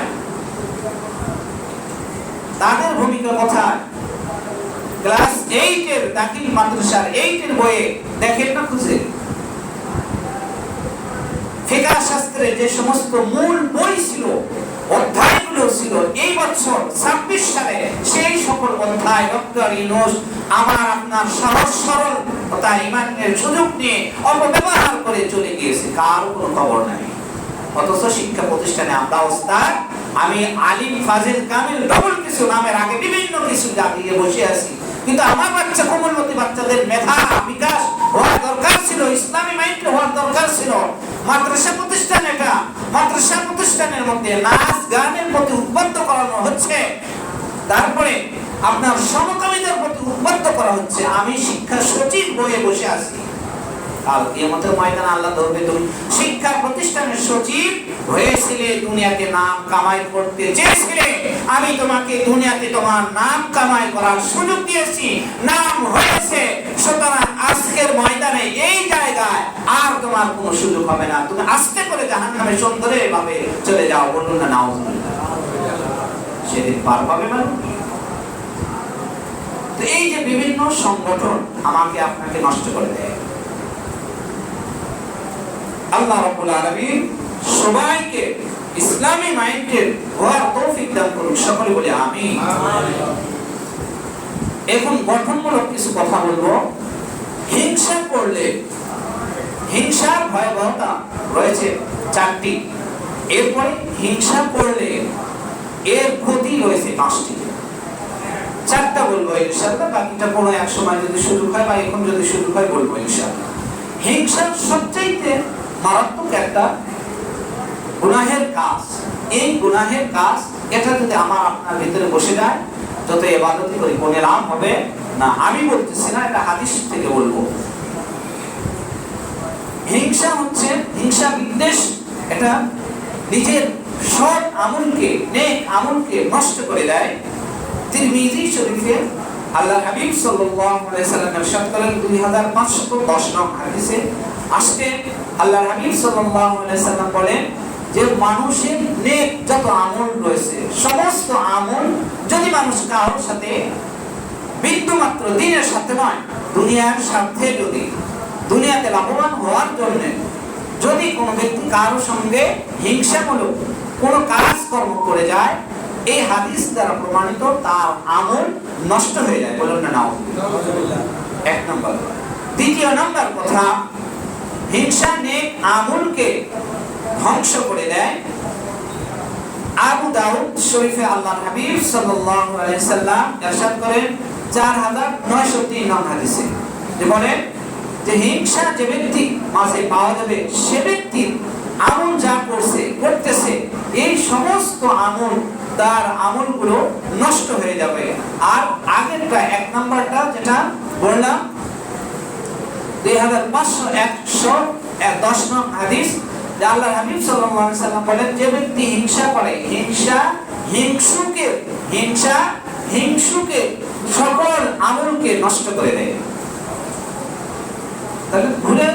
তাদের ভূমিকা কোথায়? ক্লাস 8 এর দাখিল মাদ্রাসার 8 এর বইয়ে দেখেন না খুঁজে, ফিকহ শাস্ত্রের যে সমস্ত মূল বই ছিল, অধ্যায়গুলো ছিল, এই বছর 26 সালে সেই সকল অধ্যায় ডক্টর ইউনূস আমার আপনার সহজ সরল কথা ঈমানের সুযোগ নিয়ে অপব্যবহার করে চলে গিয়েছে, কারো কোনো খবর নাই। অথচ শিক্ষা প্রতিষ্ঠানে আমরা ওস্তাদ, আমি আলিম, ফাজিল, কামিল, ডবল কিছু নামের আগে বিভিন্ন কিছু জাগিয়ে বসে আছি, কিন্তু আমার বাচ্চা, কোমলমতি বাচ্চাদের মেধা বিকাশ হওয়ার দরকার ছিল, ইসলামী মাইন্ড হওয়ার দরকার ছিল। মাদ্রাসা প্রতিষ্ঠান, এটা মাদ্রাসা প্রতিষ্ঠানের মধ্যে নাচ গানের প্রতি উদ্বুদ্ধ করানো হচ্ছে, তারপরে আপনার সমকামীদের প্রতি উদ্বুদ্ধ করা হচ্ছে। আমি শিক্ষা সচিব বইয়ে বসে আছি, কাল কিয়ামতের ময়দানে আল্লাহ ধরবে, তুমি শিক্ষা প্রতিষ্ঠানের সচিব হয়েছিলে, দুনিয়াতে নাম কামাই করতে চেয়েছিলে, আমি তোমাকে দুনিয়াতে তোমার নাম কামাই করার সুযোগ দিয়েছি, নাম হয়েছে, সুতরাং আজকের ময়দানে এই জায়গায় আর তোমার কোনো সুযোগ হবে না, তুমি আস্তে করে জাহান্নামে সুন্দরভাবে চলে যাও। বলুন না নাউজুবিল্লাহ। সেদিন পার পাবে মানুষ। তো এই যে বিভিন্ন সংগঠন আমাকে আপনাকে নষ্ট করে দেয়, আল্লাহ রাব্বুল আলামিন সবাইকে ইসলামী মাইন্ডের হওয়ার তৌফিক দান করুন, সকলে বলে আমিন। এখন গঠনমূলক কিছু কথা বলবো। হিংসা করলে, হিংসার ভয়াবহতা রয়েছে 4টি। এরপরে হিংসা করলে এর ক্ষতি রয়েছে 5টি। 4টা বলবো ইনশাআল্লাহ, বাকিটা কোনো এক সময় যদি সুযোগ হয় বা এখন যদি সুযোগ হয় বলবো ইনশাআল্লাহ। হিংসা সবচেয়ে মারাত্মক একটা গুনাহের কাজ। এই গুনাহের কাজ, এটা যদি আমার আপনার ভিতরে বসে যায়, যত ইবাদত করি কোনো লাভ হবে না। আমি বলতেছি না, এটা হাদিস থেকে বলবো। হিংসা হচ্ছে, হিংসা বিদ্বেষ, এটা নিজের সৎ আমলকে, নেক আমলকে নষ্ট করে দেয়। তিরমিজি শরীফে আল্লাহর হাবিব সাল্লাল্লাহু আলাইহি সাল্লাম ইরশাদ করেন, 2510 নং হাদিসে আসছে, আল্লাহর হাবিব সাল্লাল্লাহু আলাইহি সাল্লাম বলেন যে মানুষের নেক যত আমল রয়েছে, সমস্ত আমল যদি মানুষ কারোর সাথে বিন্দুমাত্র, দিনের সাথে নয়, দুনিয়ার স্বার্থে, যদি দুনিয়াতে লাভবান হওয়ার জন্য যদি কোনো ব্যক্তি কারোর সঙ্গে হিংসামূলক কোনো কাজকর্ম করে যায়, এই হাদিস দ্বারা প্রমাণিত তার আমল নষ্ট হয়ে যায়। বলুন না নাউজুবিল্লাহ। 1 নম্বর। দ্বিতীয় নম্বর কথা, হিংসা নেক আমলকে ধ্বংস করে দেয়। আবু দাউদ শরীফে আল্লাহর হাবিব সাল্লাল্লাহু আলাইহি সাল্লাম ইরশাদ করেন 4903 নং হাদিসে, যে বলেন যে হিংসা যে ব্যক্তি মাঝে পাওয়া যাবে, সে ব্যক্তি আমল যা করতেছে এই সমস্ত আমল, তার আমলগুলো নষ্ট হয়ে যাবে। আর আগেরটা 1 নম্বরটা যেটা বললাম, 2510 নং হাদিস, যে আল্লাহর হাবিব সাল্লাল্লাহু আলাইহি সাল্লাম বলেন, যে ব্যক্তি হিংসা করে, হিংসুকে সকল আমলকে নষ্ট করে দেয়। তাহলে ভুলে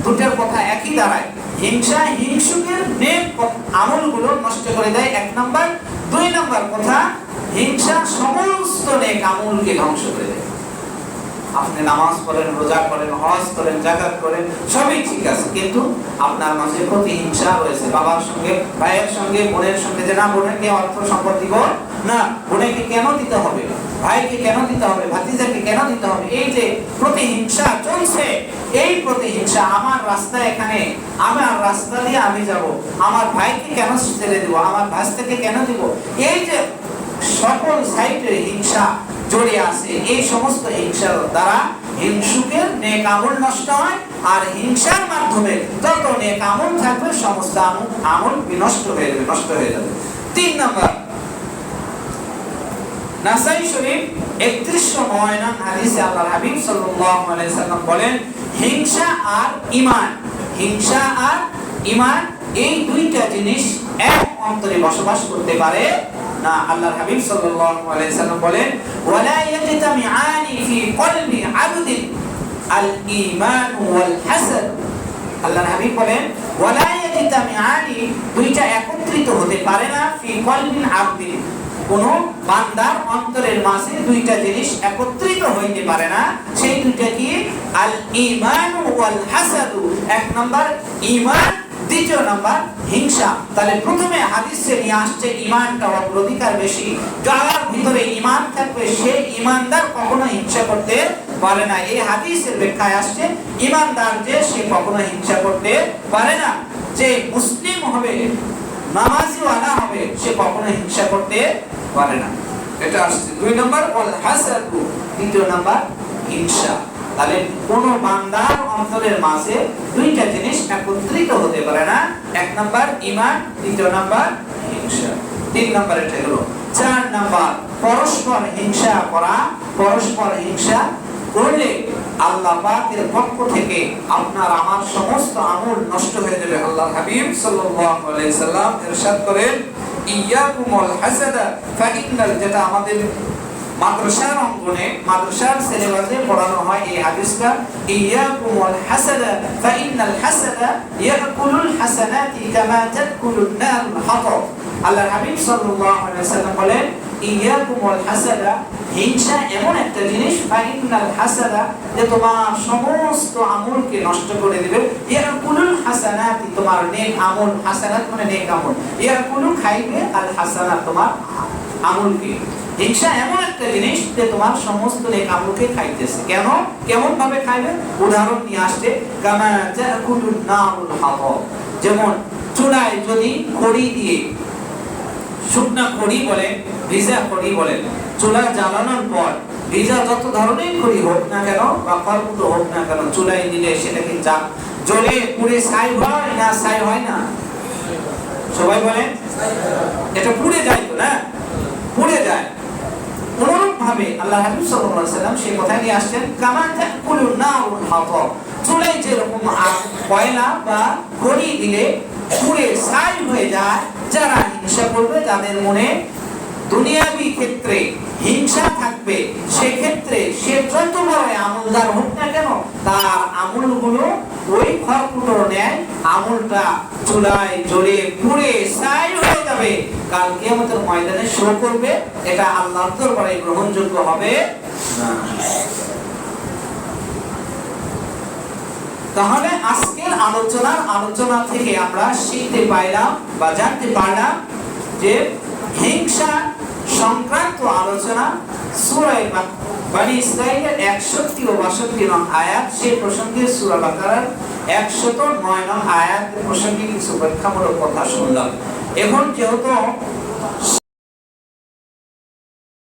দুটার কথা একই দাঁড়ায়। হিংসা হিংসুকের নেক আমলগুলো নষ্ট করে দেয়, এক নাম্বার। দুই নাম্বার কথা, হিংসা সমস্ত নেক আমলকে ধ্বংস করে দেয়। আপনি নামাজ পড়েন, রোজা করেন, হজ করেন, যাকাত করেন, সবই ঠিক আছে, কিন্তু আপনার মাঝে প্রতিহিংসা রয়েছে। বাবার সঙ্গে, ভাইয়ের সঙ্গে, বোনের সঙ্গে, যে না বোনকে অর্থ সম্পদ দিব না, বোনকে কেন দিতে হবে, ভাইকে কেন দিতে হবে, ভাতিজাকে কেন দিতে হবে, এই যে প্রতিহিংসা চলছে, এই প্রতিহিংসা আমার রাস্তা, এখানে আমার রাস্তা দিয়ে আমি যাব, আমার ভাইকে কেন ছেড়ে দিব, আমার ভাস্তাকে কেন দিব, এই যে সকল সাইডে হিংসা জড়িয়ে আছে, এই সমস্ত হিংসার দ্বারা হিংসুকের নেক আমল নষ্ট হয়, আর হিংসার মাধ্যমে যত নেক আমল থাকবে সমস্ত আমল বিনষ্ট হয়ে যাবে, নষ্ট হয়ে যাবে। 3 নাম্বার, নাসাই শরীফ 3109 নং হাদিসে আল্লাহর হাবিব সাল্লাল্লাহু আলাইহি সাল্লাম বলেন, হিংসা আর ঈমান এই দুইটা জিনিস এক অন্তরে বসবাস করতে পারে না। আল্লাহর হাবিব সাল্লাল্লাহু আলাইহি সাল্লাম বলেন, ওয়ালা ইয়াজতামিআনি ফি কলবি আবদিন আল ঈমান ওয়াল হাসাদ। আল্লাহর হাবিব বলেন, ওয়ালা ইয়াজতামিআনি, দুইটা একত্রিত হতে পারে না, ফি কলবিন আবদিন, কোন বান্দার অন্তরের মাঝে দুইটা জিনিস একত্রিত হইতে পারে না। সেই দুইটা কি? আল ঈমান ওয়াল হাসাদ, এক নাম্বার ঈমান, দ্বিতীয় নাম্বার হিংসা। তাহলে প্রথমে হাদিসে নিয়ে আসছে ঈমানটা অগ্রাধিকার বেশি, যার ভিতরে ঈমান থাকবে সে ঈমানদার কখনো হিংসা করতে পারে না। এই হাদিসের ব্যাখ্যায় আসছে ঈমানদার যে সে কখনো হিংসা করতে পারে না, যে মুসলিম হবে, নামাজি ওয়ালা হবে, সে কখনো হিংসা করতে পারে না। এটা আসছে 2 নাম্বার, ওয়াল হাসাদ, তৃতীয় নাম্বার হিংসা। তাহলে কোন বান্দার অন্তরের মাঝে দুইটা জিনিস একত্রিত হতে পারে না, এক নাম্বার ঈমান, দ্বিতীয় নাম্বার হিংসা। 3 নাম্বার এটা হলো। 4 নাম্বার, পরস্পর হিংসা করা। পরস্পর হিংসা করলে আল্লাহ পাকের পক্ষ থেকে আপনার আমার সমস্ত আমল নষ্ট হয়ে যাবে। আল্লাহর হাবিব সাল্লাল্লাহু আলাইহি সাল্লাম ইরশাদ করেন, ইয়াকুমুল হাসাদা ফাইন্নাল, যেটা আমাদের মাদ্রাসার অঙ্গনে, মাদ্রাসার সিলেবাসে পড়ানো হয় এই হাদিসটা, ইয়াকুমুল হাসাদা ফাইন্নাল হাসাদা ইয়াকুলুল হাসানাতি কামা তাকুলুন নারুল হাতাব। আল্লাহর হাবিব সাল্লাল্লাহু আলাইহি সাল্লাম বলেন, ইয়াকুমুল হাসাদা, হিংসা এমন একটা জিনিস, ফাইন্নাল হাসাদা, যে তোমার সমস্ত আমলকে নষ্ট করে দিবে, ইয়াকুলুল হাসানাতি, তোমার নেক আমল, হাসানাত মানে নেক আমল, ইয়াকুলু খাইবে, আল হাসানাত তোমার আমলকে। হিংসা এমন একটা জিনিস যে তোমার সমস্ত নেক আমলকে খাইতেছে। কেন, কেমন ভাবে খাইবে? উদাহরণ নিয়ে আসছে, কামা তাকুলুন নারুল হাতাব, যেমন চুলায় যদি খড়ি দিয়ে, শুকনা খড়ি বলে, ভিজা খড়ি বলে, চুলা জ্বালানোর পর ভিজা যত ধরনের খড়ি হোক না কেন বা খড়কুটো হোক না কেন, চুলায় দিলে সেটাকে জ্বলে পুড়ে ছাই হয় না, ছাই হয় না? সবাই বলেন এটা পুড়ে যায় তো না, পুড়ে যায়। অনুরূপ ভাবে আল্লাহ হাবিব সাল্লাল্লাহু আলাইহি সাল্লাম সেই কথা নিয়ে আসছেন, কামা তাকুলুন নারুল হাতাব, চুলায় যেরকম কয়লা বা খড়ি দিলে পুড়ে ছাই হয়ে যায়, যারা হিংসা করবে, যাদের মনে দুনিয়াবি ক্ষেত্রে হিংসা থাকবে, সেক্ষেত্রে সে যত বড় আমলদার হোক না কেন, তার আমলগুলো ওই খড়কুটোর ন্যায় আমলটা চুলায় জ্বলে পুড়ে ছাই হয়ে যাবে, কাল কিয়ামতের ময়দানে শো করবে। এটা আল্লাহর দরবারে গ্রহণযোগ্য হবে না। তাহলে আজকের আলোচনা থেকে আমরা শিখতে পাইলাম বা জানতে পারলাম যে হিংসা সংক্রান্ত আলোচনা সূরা বনী ইসরাঈলের 61 ও 62 নং আয়াত, সেই প্রসঙ্গে সূরা বাকারার 109 নং আয়াতের প্রসঙ্গে কিছু ব্যাখ্যামূলক কথা শুনলাম। এখন যেহেতু